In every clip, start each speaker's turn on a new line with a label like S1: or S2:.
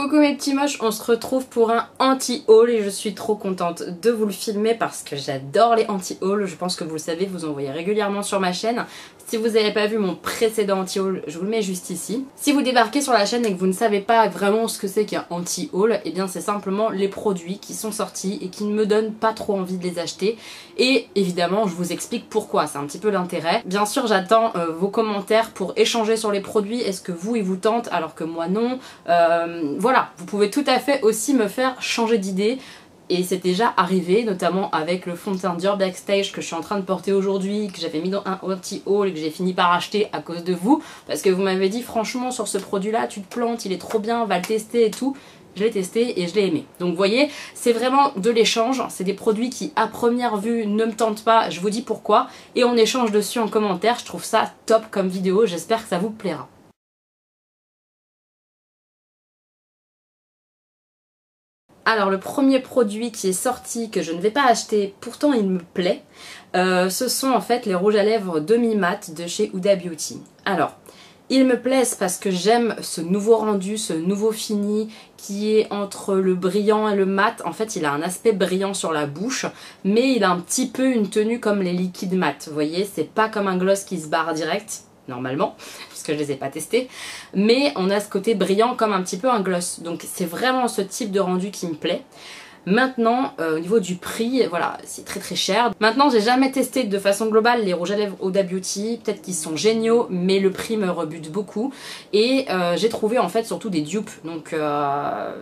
S1: Coucou mes petits moches, on se retrouve pour un anti-haul et je suis trop contente de vous le filmer parce que j'adore les anti-hauls. Je pense que vous le savez, vous en voyez régulièrement sur ma chaîne. Si vous n'avez pas vu mon précédent anti-haul, je vous le mets juste ici. Si vous débarquez sur la chaîne et que vous ne savez pas vraiment ce que c'est qu'un anti-haul, eh bien c'est simplement les produits qui sont sortis et qui ne me donnent pas trop envie de les acheter. Et évidemment, je vous explique pourquoi, c'est un petit peu l'intérêt. Bien sûr, j'attends vos commentaires pour échanger sur les produits. Est-ce que vous, ils vous tentent alors que moi non? Voilà, vous pouvez tout à fait aussi me faire changer d'idée. Et c'est déjà arrivé, notamment avec le fond de teint Dior Backstage que je suis en train de porter aujourd'hui, que j'avais mis dans un anti-haul et que j'ai fini par acheter à cause de vous. Parce que vous m'avez dit, franchement, sur ce produit-là, tu te plantes, il est trop bien, va le tester et tout. Je l'ai testé et je l'ai aimé. Donc vous voyez, c'est vraiment de l'échange. C'est des produits qui, à première vue, ne me tentent pas. Je vous dis pourquoi. Et on échange dessus en commentaire. Je trouve ça top comme vidéo. J'espère que ça vous plaira. Alors le premier produit qui est sorti, que je ne vais pas acheter, pourtant il me plaît, ce sont en fait les rouges à lèvres demi-mat de chez Huda Beauty. Alors, ils me plaisent parce que j'aime ce nouveau rendu, ce nouveau fini qui est entre le brillant et le mat. En fait, il a un aspect brillant sur la bouche, mais il a un petit peu une tenue comme les liquides mat. Vous voyez, c'est pas comme un gloss qui se barre direct, normalement, puisque je les ai pas testés, mais on a ce côté brillant comme un petit peu un gloss. Donc c'est vraiment ce type de rendu qui me plaît. Maintenant, au niveau du prix, voilà, c'est très très cher. Maintenant, j'ai jamais testé de façon globale les rouges à lèvres Huda Beauty. Peut-être qu'ils sont géniaux, mais le prix me rebute beaucoup. Et j'ai trouvé en fait surtout des dupes. Donc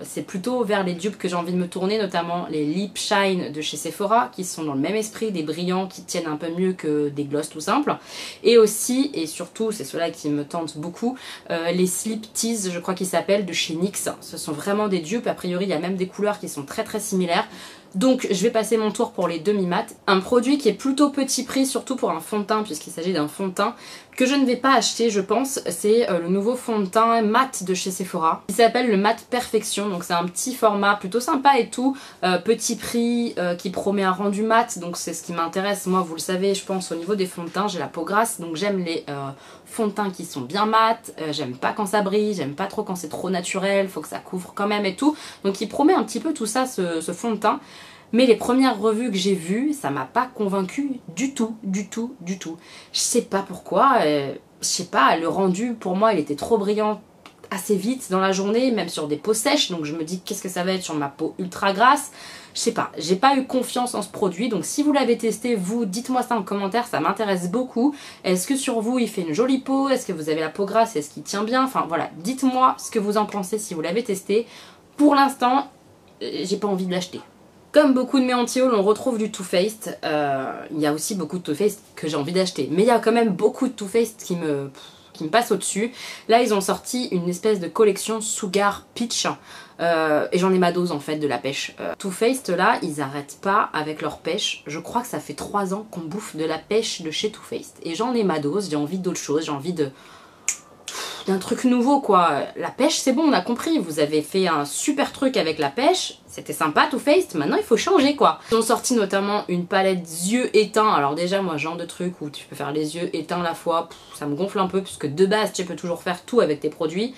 S1: c'est plutôt vers les dupes que j'ai envie de me tourner, notamment les Lip Shine de chez Sephora, qui sont dans le même esprit, des brillants qui tiennent un peu mieux que des gloss tout simples. Et aussi, et surtout, c'est ceux-là qui me tentent beaucoup, les Slip Tease, je crois qu'ils s'appellent, de chez NYX. Ce sont vraiment des dupes. A priori, il y a même des couleurs qui sont très très similaires. Donc je vais passer mon tour pour les demi-mat. Un produit qui est plutôt petit prix, surtout pour un fond de teint, puisqu'il s'agit d'un fond de teint que je ne vais pas acheter, je pense. C'est le nouveau fond de teint mat de chez Sephora. Il s'appelle le Mat Perfection, donc c'est un petit format plutôt sympa et tout. Petit prix qui promet un rendu mat, donc c'est ce qui m'intéresse. Moi, vous le savez, je pense au niveau des fonds de teint, j'ai la peau grasse, donc j'aime les fonds de teint qui sont bien mat. J'aime pas quand ça brille, j'aime pas trop quand c'est trop naturel, faut que ça couvre quand même et tout. Donc il promet un petit peu tout ça, ce fond de teint. Mais les premières revues que j'ai vues, ça m'a pas convaincue du tout. Je sais pas pourquoi, je sais pas, le rendu pour moi il était trop brillant assez vite dans la journée, même sur des peaux sèches, donc je me dis qu'est-ce que ça va être sur ma peau ultra grasse. Je sais pas, j'ai pas eu confiance en ce produit, donc si vous l'avez testé, vous, dites-moi ça en commentaire, ça m'intéresse beaucoup. Est-ce que sur vous il fait une jolie peau? Est-ce que vous avez la peau grasse? Est-ce qu'il tient bien? Enfin voilà, dites-moi ce que vous en pensez si vous l'avez testé. Pour l'instant, j'ai pas envie de l'acheter. Comme beaucoup de mes anti-hauls, on retrouve du Too Faced. Il y a aussi beaucoup de Too Faced que j'ai envie d'acheter. Mais il y a quand même beaucoup de Too Faced qui me passent au-dessus. Là, ils ont sorti une espèce de collection Sugar Peach. Et j'en ai ma dose en fait de la pêche. Too Faced là, ils arrêtent pas avec leur pêche. Je crois que ça fait 3 ans qu'on bouffe de la pêche de chez Too Faced. Et j'en ai ma dose, j'ai envie d'autre chose, j'ai envie d'un truc nouveau quoi. La pêche c'est bon, on a compris, vous avez fait un super truc avec la pêche, c'était sympa Too Faced, maintenant il faut changer quoi. Ils ont sorti notamment une palette yeux éteints, alors déjà moi genre de truc où tu peux faire les yeux éteints à la fois, ça me gonfle un peu puisque de base tu peux toujours faire tout avec tes produits.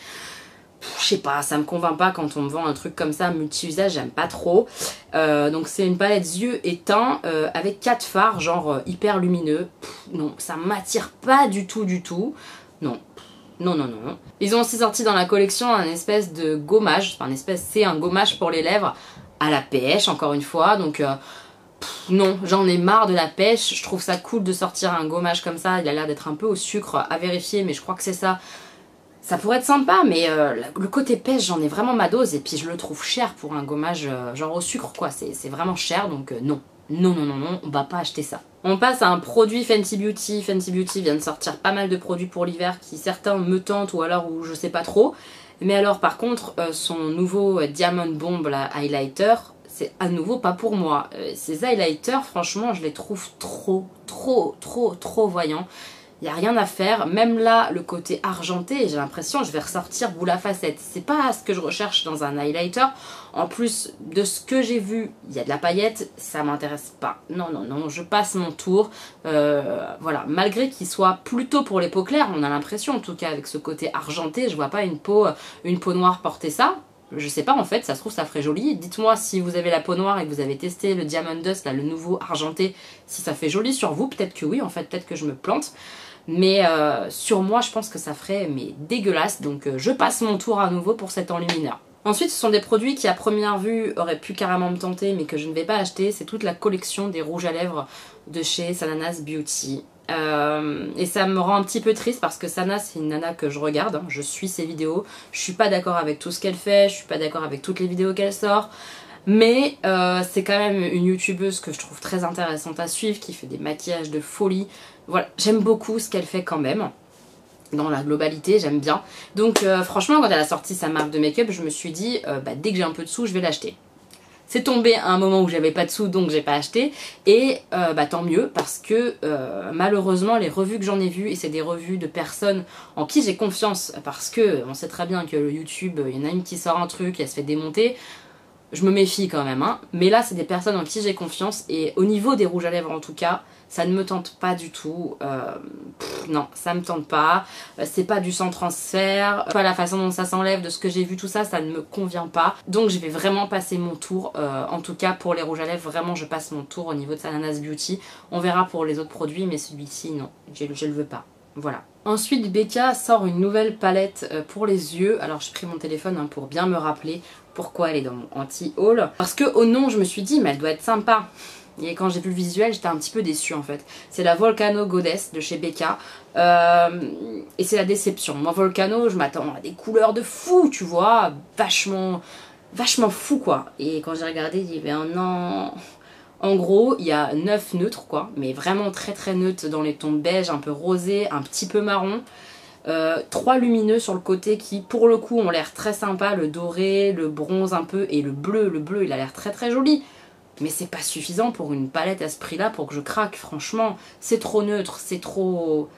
S1: Je sais pas, ça me convainc pas quand on me vend un truc comme ça, multi-usage, j'aime pas trop. Donc c'est une palette yeux éteints avec 4 fards, genre hyper lumineux. Non, ça m'attire pas du tout. Non. Non. Ils ont aussi sorti dans la collection un espèce de gommage, enfin c'est un gommage pour les lèvres à la pêche encore une fois, donc non, j'en ai marre de la pêche, je trouve ça cool de sortir un gommage comme ça, il a l'air d'être un peu au sucre, à vérifier, mais je crois que c'est ça. Ça pourrait être sympa, mais le côté pêche, j'en ai vraiment ma dose, et puis je le trouve cher pour un gommage genre au sucre quoi, c'est vraiment cher, donc non. Non, on va pas acheter ça. On passe à un produit Fenty Beauty. Fenty Beauty vient de sortir pas mal de produits pour l'hiver qui certains me tentent ou alors où je sais pas trop. Mais alors par contre, son nouveau Diamond Bomb là, highlighter, c'est à nouveau pas pour moi. Ces highlighters, franchement, je les trouve trop voyants. Il n'y a rien à faire, même là le côté argenté, j'ai l'impression je vais ressortir boule à facettes. C'est pas ce que je recherche dans un highlighter. En plus de ce que j'ai vu, il y a de la paillette, ça m'intéresse pas. Non, je passe mon tour. Voilà, malgré qu'il soit plutôt pour les peaux claires, on a l'impression en tout cas avec ce côté argenté, je vois pas une peau noire porter ça. Je sais pas en fait, ça se trouve ça ferait joli. Dites-moi si vous avez la peau noire et que vous avez testé le Diamond Dust, là, le nouveau argenté, si ça fait joli sur vous. Peut-être que oui, en fait, peut-être que je me plante. Mais sur moi, je pense que ça ferait mais dégueulasse. Donc je passe mon tour à nouveau pour cet enlumineur. Ensuite, ce sont des produits qui à première vue auraient pu carrément me tenter mais que je ne vais pas acheter. C'est toute la collection des rouges à lèvres de chez Sananas Beauty. Et ça me rend un petit peu triste parce que Sana c'est une nana que je regarde, hein, je suis ses vidéos, je suis pas d'accord avec tout ce qu'elle fait, je suis pas d'accord avec toutes les vidéos qu'elle sort, mais c'est quand même une youtubeuse que je trouve très intéressante à suivre, qui fait des maquillages de folie. Voilà, j'aime beaucoup ce qu'elle fait quand même. Dans la globalité, j'aime bien. Donc franchement, quand elle a sorti sa marque de make-up, je me suis dit, dès que j'ai un peu de sous, je vais l'acheter. C'est tombé à un moment où j'avais pas de sous, donc j'ai pas acheté. Et tant mieux, parce que malheureusement, les revues que j'en ai vues, et c'est des revues de personnes en qui j'ai confiance, parce que on sait très bien que le YouTube, il y en a une qui sort un truc, elle se fait démonter. Je me méfie quand même, hein. Mais là, c'est des personnes en qui j'ai confiance. Et au niveau des rouges à lèvres, en tout cas, ça ne me tente pas du tout. Non, ça me tente pas. C'est pas du sans transfert. Pas la façon dont ça s'enlève, de ce que j'ai vu, tout ça, ça ne me convient pas. Donc, je vais vraiment passer mon tour. En tout cas, pour les rouges à lèvres, vraiment, je passe mon tour au niveau de Sananas Beauty. On verra pour les autres produits, mais celui-ci, non, je le veux pas. Voilà. Ensuite, Becca sort une nouvelle palette pour les yeux. Alors, j'ai pris mon téléphone hein, pour bien me rappeler pourquoi elle est dans mon anti-haul. Parce que au nom, je me suis dit, mais elle doit être sympa. Et quand j'ai vu le visuel, j'étais un petit peu déçue en fait. C'est la Volcano Goddess de chez Becca. Et c'est la déception. Moi, Volcano, je m'attends à des couleurs de fou, tu vois. Vachement fou quoi. Et quand j'ai regardé, il y avait un an... En gros, il y a 9 neutres quoi, mais vraiment très très neutres dans les tons beige, un peu rosé, un petit peu marron. 3 lumineux sur le côté qui pour le coup ont l'air très sympa, le doré, le bronze un peu et le bleu il a l'air très très joli. Mais c'est pas suffisant pour une palette à ce prix là pour que je craque, franchement. C'est trop neutre, c'est trop...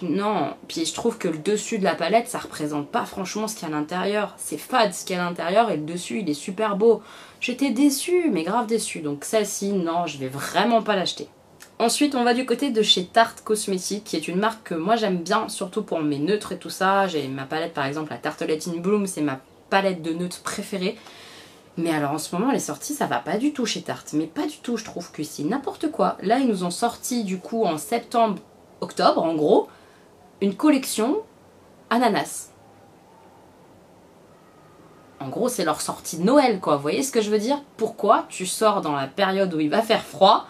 S1: Non, puis je trouve que le dessus de la palette ça représente pas franchement ce qu'il y a à l'intérieur. C'est fade ce qu'il y a à l'intérieur et le dessus il est super beau. J'étais déçue, mais grave déçue. Donc celle-ci, non, je vais vraiment pas l'acheter. Ensuite, on va du côté de chez Tarte Cosmetics, qui est une marque que moi j'aime bien, surtout pour mes neutres et tout ça. J'ai ma palette par exemple, la Tartelette in Bloom, c'est ma palette de neutres préférée. Mais alors en ce moment, les sorties, ça va pas du tout chez Tarte. Mais pas du tout, je trouve que c'est n'importe quoi. Là, ils nous ont sorti du coup en septembre-octobre, en gros, une collection ananas. En gros, c'est leur sortie de Noël, quoi. Vous voyez ce que je veux dire? Pourquoi tu sors dans la période où il va faire froid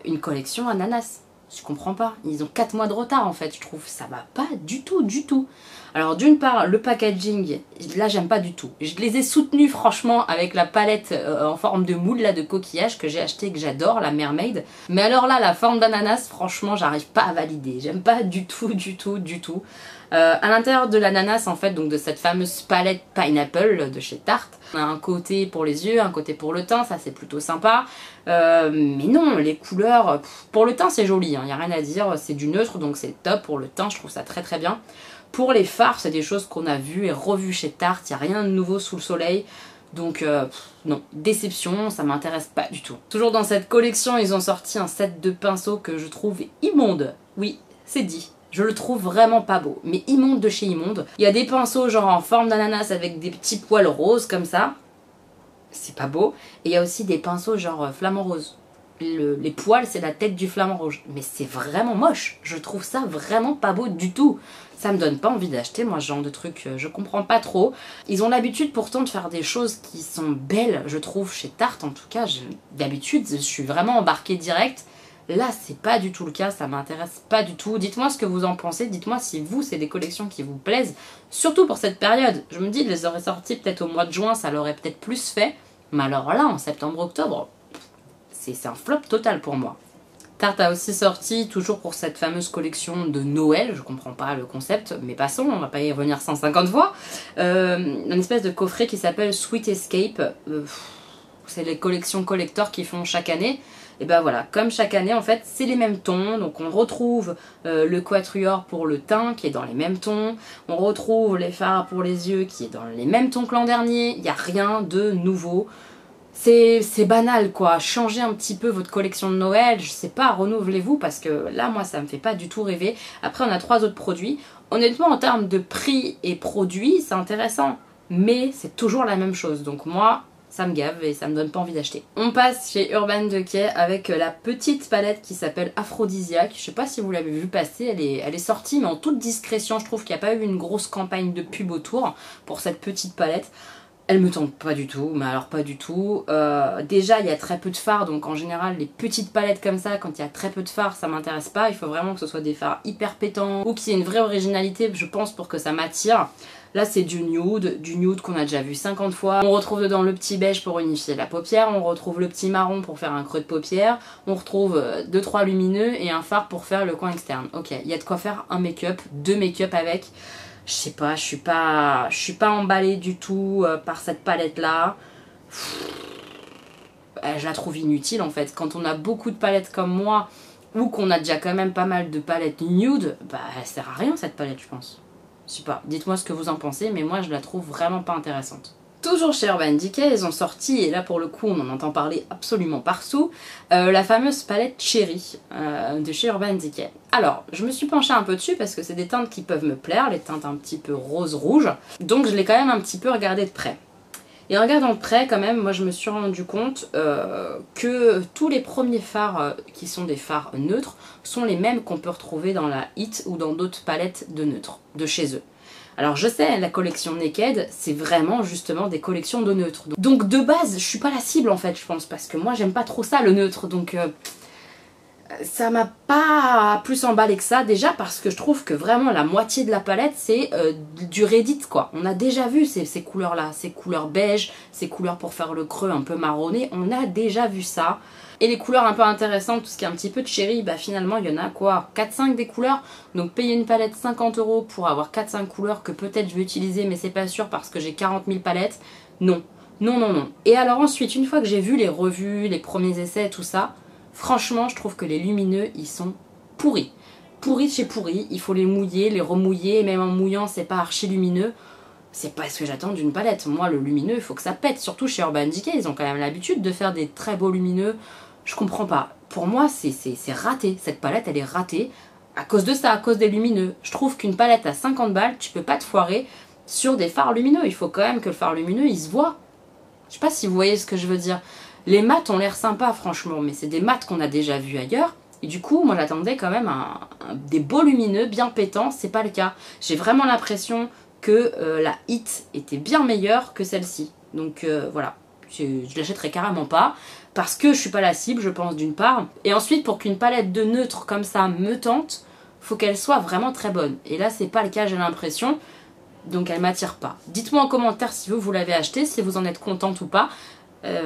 S1: une collection ananas? Je comprends pas. Ils ont 4 mois de retard, en fait. Je trouve ça va pas du tout, du tout. Alors, d'une part, le packaging, là, j'aime pas du tout. Je les ai soutenus, franchement, avec la palette en forme de moule, là, de coquillage que j'ai acheté et que j'adore, la Mermaid. Mais alors là, la forme d'ananas, franchement, j'arrive pas à valider. J'aime pas du tout, du tout, du tout. À l'intérieur de l'ananas, en fait, donc de cette fameuse palette Pineapple de chez Tarte, on a un côté pour les yeux, un côté pour le teint, ça c'est plutôt sympa. Mais non, les couleurs, pour le teint c'est joli, hein, y a rien à dire, c'est du neutre donc c'est top pour le teint, je trouve ça très très bien. Pour les fards, c'est des choses qu'on a vues et revues chez Tarte, il n'y a rien de nouveau sous le soleil. Donc non, déception, ça m'intéresse pas du tout. Toujours dans cette collection, ils ont sorti un set de pinceaux que je trouve immonde. Oui, c'est dit. Je le trouve vraiment pas beau, mais immonde de chez immonde. Il y a des pinceaux genre en forme d'ananas avec des petits poils roses comme ça. C'est pas beau. Et il y a aussi des pinceaux genre flamant rose. Les poils, c'est la tête du flamant rose. Mais c'est vraiment moche. Je trouve ça vraiment pas beau du tout. Ça me donne pas envie d'acheter, moi, ce genre de truc. Je comprends pas trop. Ils ont l'habitude pourtant de faire des choses qui sont belles, je trouve, chez Tarte. En tout cas, d'habitude, je suis vraiment embarquée direct. Là, c'est pas du tout le cas, ça m'intéresse pas du tout. Dites-moi ce que vous en pensez, dites-moi si vous, c'est des collections qui vous plaisent. Surtout pour cette période. Je me dis, je les aurais sorties peut-être au mois de juin, ça l'aurait peut-être plus fait. Mais alors là, en septembre-octobre, c'est un flop total pour moi. Tarte a aussi sorti, toujours pour cette fameuse collection de Noël, je comprends pas le concept, mais passons, on va pas y revenir 150 fois, une espèce de coffret qui s'appelle Sweet Escape. C'est les collections collector qu'ils font chaque année. Et ben voilà, comme chaque année en fait, c'est les mêmes tons. Donc on retrouve le quatuor pour le teint qui est dans les mêmes tons. On retrouve les fards pour les yeux qui est dans les mêmes tons que l'an dernier. Il n'y a rien de nouveau. C'est banal quoi, changez un petit peu votre collection de Noël, je sais pas, renouvelez-vous parce que là moi ça me fait pas du tout rêver. Après on a 3 autres produits, honnêtement en termes de prix et produits c'est intéressant, mais c'est toujours la même chose. Donc moi, ça me gave et ça me donne pas envie d'acheter. On passe chez Urban Decay avec la petite palette qui s'appelle Aphrodisiaque. Je sais pas si vous l'avez vu passer, elle est sortie mais en toute discrétion. Je trouve qu'il n'y a pas eu une grosse campagne de pub autour pour cette petite palette. Elle me tente pas du tout, mais alors pas du tout. Déjà il y a très peu de fards, donc en général les petites palettes comme ça, quand il y a très peu de fards, ça m'intéresse pas. Il faut vraiment que ce soit des fards hyper pétants ou qu'il y ait une vraie originalité, je pense, pour que ça m'attire. Là c'est du nude qu'on a déjà vu 50 fois. On retrouve dedans le petit beige pour unifier la paupière, on retrouve le petit marron pour faire un creux de paupière, on retrouve 2-3 lumineux et un fard pour faire le coin externe. Ok, il y a de quoi faire un make-up, 2 make-up avec. Je sais pas, je suis pas emballée du tout par cette palette là. Je la trouve inutile en fait. Quand on a beaucoup de palettes comme moi, ou qu'on a déjà quand même pas mal de palettes nude, bah elle sert à rien cette palette je pense. Je sais pas, dites-moi ce que vous en pensez, mais moi je la trouve vraiment pas intéressante. Toujours chez Urban Decay, ils ont sorti, et là pour le coup on en entend parler absolument partout, la fameuse palette Cherry de chez Urban Decay. Alors, je me suis penchée un peu dessus parce que c'est des teintes qui peuvent me plaire, les teintes un petit peu rose-rouge, donc je l'ai quand même un petit peu regardé de près. Et en regardant de près quand même, moi je me suis rendu compte que tous les premiers fards qui sont des fards neutres sont les mêmes qu'on peut retrouver dans la Hit ou dans d'autres palettes de neutres, de chez eux. Alors je sais, la collection Naked, c'est vraiment justement des collections de neutres. Donc de base, je suis pas la cible en fait, je pense, parce que moi j'aime pas trop ça le neutre, donc ça m'a pas plus emballé que ça, déjà parce que je trouve que vraiment la moitié de la palette c'est du Reddit quoi. On a déjà vu ces couleurs là, ces couleurs beige, ces couleurs pour faire le creux un peu marronné, on a déjà vu ça. Et les couleurs un peu intéressantes, tout ce qui est un petit peu de cherry, bah finalement il y en a quoi, 4-5 des couleurs. Donc payer une palette 50 € pour avoir 4-5 couleurs que peut-être je vais utiliser mais c'est pas sûr parce que j'ai 40 000 palettes, non. Non, non, non. Et alors ensuite, une fois que j'ai vu les revues, les premiers essais, tout ça, franchement je trouve que les lumineux ils sont pourris. Pourris de chez pourris, il faut les mouiller, les remouiller, même en mouillant c'est pas archi lumineux. C'est pas ce que j'attends d'une palette. Moi le lumineux il faut que ça pète, surtout chez Urban Decay, ils ont quand même l'habitude de faire des très beaux lumineux. Je comprends pas. Pour moi, c'est raté. Cette palette, elle est ratée à cause de ça, à cause des lumineux. Je trouve qu'une palette à 50 balles, tu peux pas te foirer sur des fards lumineux. Il faut quand même que le fard lumineux, il se voit. Je sais pas si vous voyez ce que je veux dire. Les mats ont l'air sympas, franchement, mais c'est des mats qu'on a déjà vus ailleurs. Et du coup, moi, j'attendais quand même des beaux lumineux bien pétants. C'est pas le cas. J'ai vraiment l'impression que la Hit était bien meilleure que celle-ci. Donc voilà. Je l'achèterai carrément pas parce que je suis pas la cible, je pense, d'une part, et ensuite pour qu'une palette de neutre comme ça me tente, faut qu'elle soit vraiment très bonne, et là c'est pas le cas, j'ai l'impression, donc elle m'attire pas. Dites-moi en commentaire si vous l'avez acheté, si vous en êtes contente ou pas.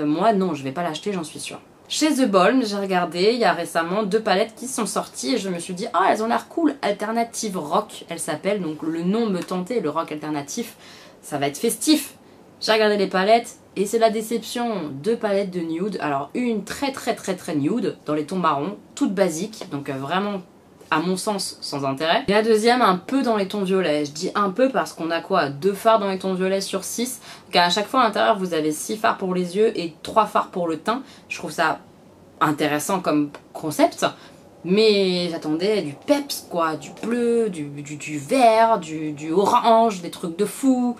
S1: Moi non, je vais pas l'acheter, j'en suis sûre. Chez The Balm, j'ai regardé, il y a récemment 2 palettes qui sont sorties et je me suis dit, ah, elles ont l'air cool, Alternative Rock, elle s'appelle, donc le nom me tentait, le rock alternatif, ça va être festif. J'ai regardé les palettes et c'est la déception. 2 palettes de nude. Alors une très nude dans les tons marrons, toute basique, donc vraiment à mon sens sans intérêt. Et la deuxième un peu dans les tons violets. Je dis un peu parce qu'on a quoi, 2 fards dans les tons violets sur 6. Donc à chaque fois à l'intérieur vous avez 6 fards pour les yeux et 3 fards pour le teint. Je trouve ça intéressant comme concept. Mais j'attendais du peps quoi, du bleu, du vert, du orange, des trucs de fou.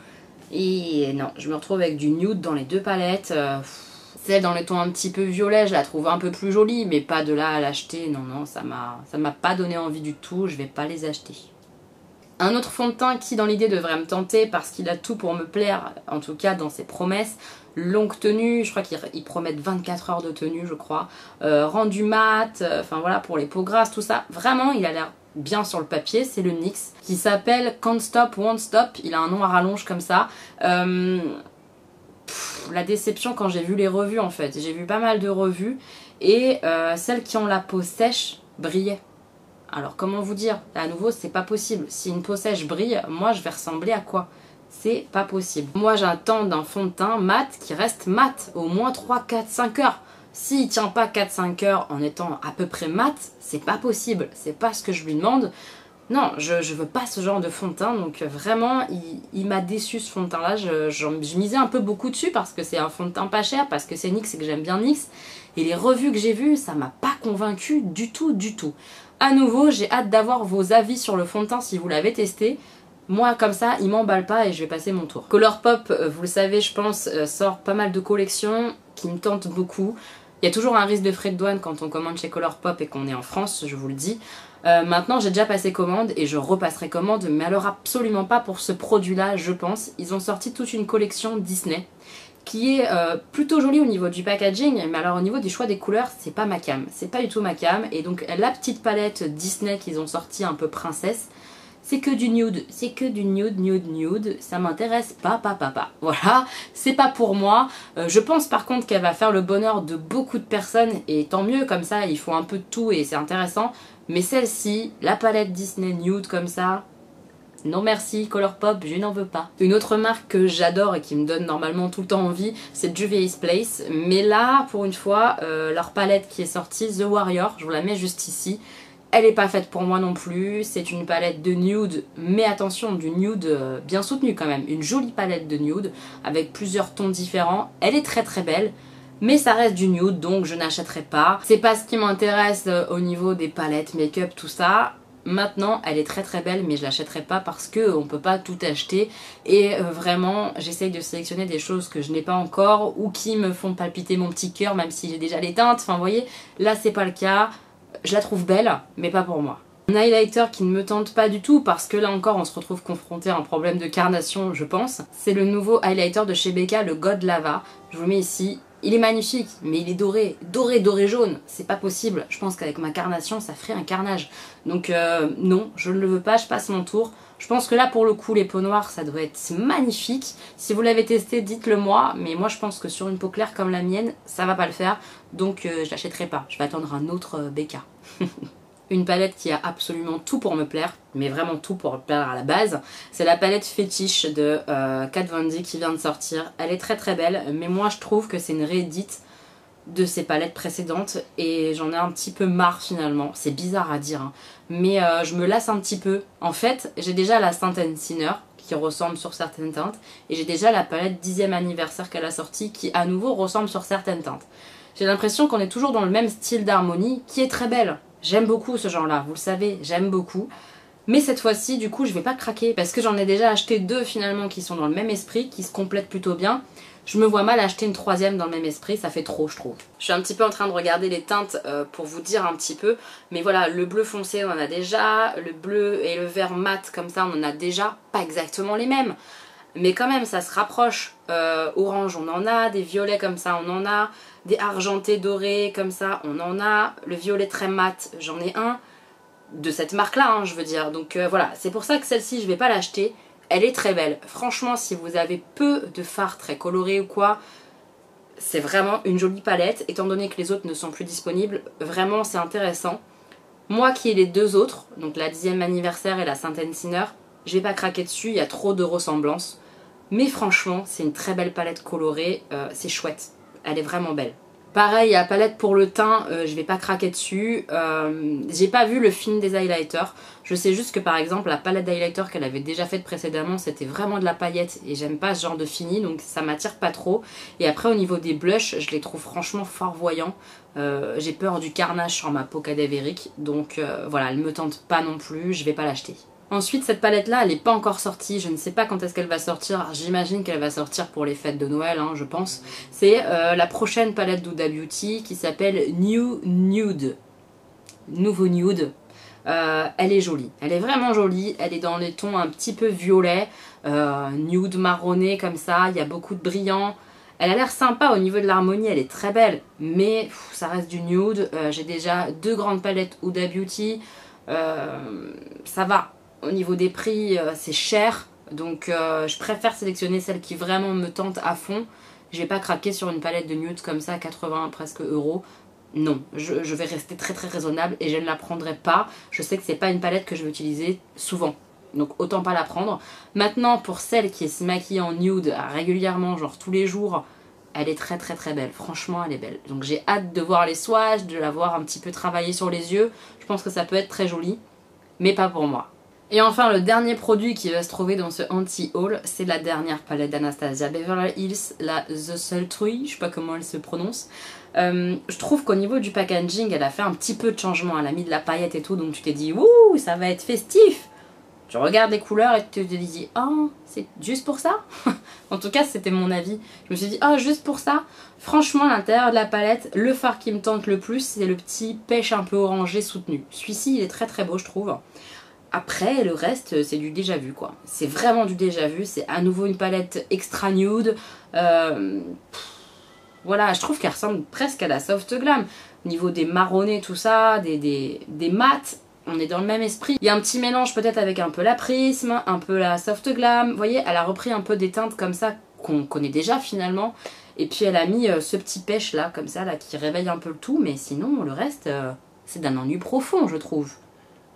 S1: Et non, je me retrouve avec du nude dans les 2 palettes. Celle dans les tons un petit peu violet, je la trouve un peu plus jolie, mais pas de là à l'acheter. Non, non, ça m'a pas donné envie du tout, je vais pas les acheter. Un autre fond de teint qui dans l'idée devrait me tenter parce qu'il a tout pour me plaire, en tout cas dans ses promesses. Longue tenue, je crois qu'ils promettent 24 heures de tenue, je crois. Rendu mat, enfin voilà, pour les peaux grasses, tout ça. Vraiment, il a l'air bien sur le papier, c'est le NYX qui s'appelle Can't Stop, Won't Stop, il a un nom à rallonge comme ça. La déception quand j'ai vu les revues en fait, j'ai vu pas mal de revues et celles qui ont la peau sèche brillaient. Alors comment vous dire, à nouveau c'est pas possible, si une peau sèche brille, moi je vais ressembler à quoi? C'est pas possible. Moi j'attends d'un fond de teint mat qui reste mat, au moins 3, 4, 5 heures. S'il tient pas 4-5 heures en étant à peu près mat, c'est pas possible, c'est pas ce que je lui demande. Non, je veux pas ce genre de fond de teint, donc vraiment, il m'a déçu ce fond de teint là. Je misais un peu beaucoup dessus parce que c'est un fond de teint pas cher, parce que c'est NYX et que j'aime bien NYX. Et les revues que j'ai vues, ça m'a pas convaincue du tout, du tout. À nouveau, j'ai hâte d'avoir vos avis sur le fond de teint si vous l'avez testé. Moi comme ça, il m'emballe pas et je vais passer mon tour. Colourpop, vous le savez je pense, sort pas mal de collections qui me tentent beaucoup. Il y a toujours un risque de frais de douane quand on commande chez Colourpop et qu'on est en France, je vous le dis. Maintenant j'ai déjà passé commande et je repasserai commande, mais alors absolument pas pour ce produit là je pense. Ils ont sorti toute une collection Disney qui est plutôt jolie au niveau du packaging, mais alors au niveau du choix des couleurs c'est pas ma cam, c'est pas du tout ma cam. Et donc la petite palette Disney qu'ils ont sorti un peu princesse, c'est que du nude, c'est que du nude, ça m'intéresse pas. Voilà, c'est pas pour moi. Je pense par contre qu'elle va faire le bonheur de beaucoup de personnes et tant mieux, comme ça ils font un peu de tout et c'est intéressant. Mais celle-ci, la palette Disney nude comme ça, non merci, Colourpop, je n'en veux pas. Une autre marque que j'adore et qui me donne normalement tout le temps envie, c'est Juvia's Place. Mais là, pour une fois, leur palette qui est sortie, The Warrior, je vous la mets juste ici. Elle n'est pas faite pour moi non plus, c'est une palette de nude, mais attention, du nude bien soutenu quand même. Une jolie palette de nude avec plusieurs tons différents. Elle est très très belle, mais ça reste du nude, donc je n'achèterai pas. C'est pas ce qui m'intéresse au niveau des palettes, make-up, tout ça. Maintenant, elle est très très belle, mais je l'achèterai pas parce qu'on peut pas tout acheter. Et vraiment, j'essaye de sélectionner des choses que je n'ai pas encore ou qui me font palpiter mon petit cœur, même si j'ai déjà les teintes. Enfin, vous voyez, là c'est pas le cas. Je la trouve belle, mais pas pour moi. Un highlighter qui ne me tente pas du tout, parce que là encore on se retrouve confronté à un problème de carnation je pense. C'est le nouveau highlighter de chez Becca, le God Lava. Je vous le mets ici. Il est magnifique, mais il est doré. Doré jaune. C'est pas possible. Je pense qu'avec ma carnation ça ferait un carnage. Donc non, je ne le veux pas, je passe mon tour. Je pense que là pour le coup les peaux noires ça doit être magnifique. Si vous l'avez testé dites-le moi, mais moi je pense que sur une peau claire comme la mienne ça va pas le faire. Donc je l'achèterai pas, je vais attendre un autre Becca. Une palette qui a absolument tout pour me plaire, mais vraiment tout pour me plaire à la base. C'est la palette fétiche de Kat Von D qui vient de sortir. Elle est très très belle, mais moi je trouve que c'est une réédite de ses palettes précédentes et j'en ai un petit peu marre finalement. C'est bizarre à dire, hein. Mais je me lasse un petit peu. En fait, j'ai déjà la Saint Sinner qui ressemble sur certaines teintes et j'ai déjà la palette 10e anniversaire qu'elle a sortie qui à nouveau ressemble sur certaines teintes. J'ai l'impression qu'on est toujours dans le même style d'harmonie qui est très belle. J'aime beaucoup ce genre là, vous le savez, j'aime beaucoup. Mais cette fois-ci, du coup, je vais pas craquer parce que j'en ai déjà acheté deux finalement qui sont dans le même esprit, qui se complètent plutôt bien. Je me vois mal acheter une troisième dans le même esprit, ça fait trop je trouve. Je suis un petit peu en train de regarder les teintes pour vous dire un petit peu. Mais voilà, le bleu foncé on en a déjà, le bleu et le vert mat comme ça on en a déjà. Pas exactement les mêmes, mais quand même ça se rapproche. Orange on en a, des violets comme ça on en a, des argentés dorés comme ça on en a. Le violet très mat j'en ai un. De cette marque là hein, je veux dire. Donc voilà, c'est pour ça que celle-ci je vais pas l'acheter. Elle est très belle. Franchement, si vous avez peu de fards très colorés ou quoi, c'est vraiment une jolie palette. Étant donné que les autres ne sont plus disponibles, vraiment c'est intéressant. Moi qui ai les deux autres, donc la 10e anniversaire et la Saint Sinner, je vais pas craquer dessus, il y a trop de ressemblances. Mais franchement, c'est une très belle palette colorée, c'est chouette. Elle est vraiment belle. Pareil, la palette pour le teint, je vais pas craquer dessus. J'ai pas vu le film des highlighters. Je sais juste que par exemple la palette d'highlighter qu'elle avait déjà faite précédemment, c'était vraiment de la paillette et j'aime pas ce genre de fini, donc ça m'attire pas trop. Et après au niveau des blushs, je les trouve franchement fort voyants. J'ai peur du carnage sur ma peau cadavérique, donc voilà, elle me tente pas non plus, je vais pas l'acheter. Ensuite, cette palette-là, elle n'est pas encore sortie. Je ne sais pas quand est-ce qu'elle va sortir. J'imagine qu'elle va sortir pour les fêtes de Noël, hein, je pense. C'est la prochaine palette d'Huda Beauty qui s'appelle New Nude. Nouveau Nude. Elle est jolie. Elle est vraiment jolie. Elle est dans les tons un petit peu violet. Nude marronné comme ça. Il y a beaucoup de brillant. Elle a l'air sympa au niveau de l'harmonie. Elle est très belle. Mais ça reste du nude. J'ai déjà deux grandes palettes Huda Beauty. Ça va. Au niveau des prix, c'est cher, donc je préfère sélectionner celle qui vraiment me tente à fond. Je vais pas craquer sur une palette de nude comme ça à 80 presque euros. Non, je vais rester très très raisonnable et je ne la prendrai pas. Je sais que c'est pas une palette que je vais utiliser souvent, donc autant pas la prendre. Maintenant, pour celle qui se maquille en nude régulièrement, genre tous les jours, elle est très très très belle. Franchement, elle est belle. Donc j'ai hâte de voir les swatchs, de la voir un petit peu travailler sur les yeux. Je pense que ça peut être très joli, mais pas pour moi. Et enfin, le dernier produit qui va se trouver dans ce anti-haul, c'est la dernière palette d'Anastasia Beverly Hills, la The Sultry, je sais pas comment elle se prononce. Je trouve qu'au niveau du packaging, elle a fait un petit peu de changement, elle a mis de la paillette et tout, donc tu t'es dit, ouh, ça va être festif. Tu regardes les couleurs et tu te dis « Oh, c'est juste pour ça ?» En tout cas, c'était mon avis. Je me suis dit « Oh, juste pour ça ?» Franchement, à l'intérieur de la palette, le fard qui me tente le plus, c'est le petit pêche un peu orangé soutenu. Celui-ci, il est très très beau, je trouve. Après, le reste, c'est du déjà vu, quoi. C'est vraiment du déjà vu. C'est à nouveau une palette extra nude. Voilà, je trouve qu'elle ressemble presque à la Soft Glam. Au niveau des marronnés, tout ça, des mats, on est dans le même esprit. Il y a un petit mélange peut-être avec un peu la Prisme, un peu la Soft Glam. Vous voyez, elle a repris un peu des teintes comme ça qu'on connaît déjà finalement. Et puis elle a mis ce petit pêche là, comme ça, là, qui réveille un peu le tout. Mais sinon, le reste, c'est d'un ennui profond, je trouve.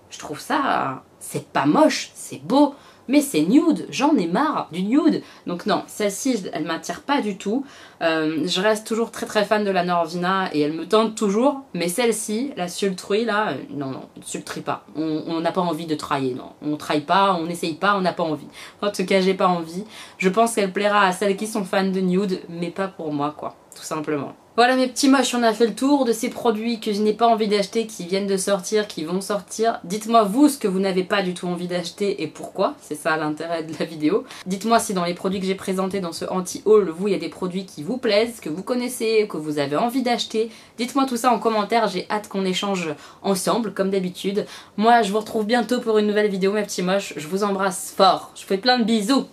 S1: Je trouve ça, c'est pas moche, c'est beau. Mais c'est nude, j'en ai marre du nude. Donc non, celle-ci, elle m'attire pas du tout. Je reste toujours très très fan de la Norvina et elle me tente toujours. Mais celle-ci, la Sultry là, non, Sultry pas. On n'a pas envie de trailler, non. On traille pas, on n'essaye pas, on n'a pas envie. En tout cas, j'ai pas envie. Je pense qu'elle plaira à celles qui sont fans de nude, mais pas pour moi quoi, tout simplement. Voilà mes petits moches, on a fait le tour de ces produits que je n'ai pas envie d'acheter, qui viennent de sortir, qui vont sortir. Dites-moi vous ce que vous n'avez pas du tout envie d'acheter et pourquoi, c'est ça l'intérêt de la vidéo. Dites-moi si dans les produits que j'ai présentés dans ce anti-haul, vous, il y a des produits qui vous plaisent, que vous connaissez, que vous avez envie d'acheter. Dites-moi tout ça en commentaire, j'ai hâte qu'on échange ensemble, comme d'habitude. Moi, je vous retrouve bientôt pour une nouvelle vidéo mes petits moches, je vous embrasse fort, je vous fais plein de bisous.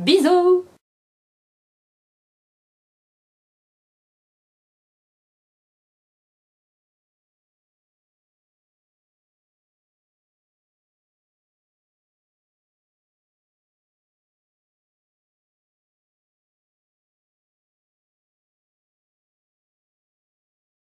S1: Bisous!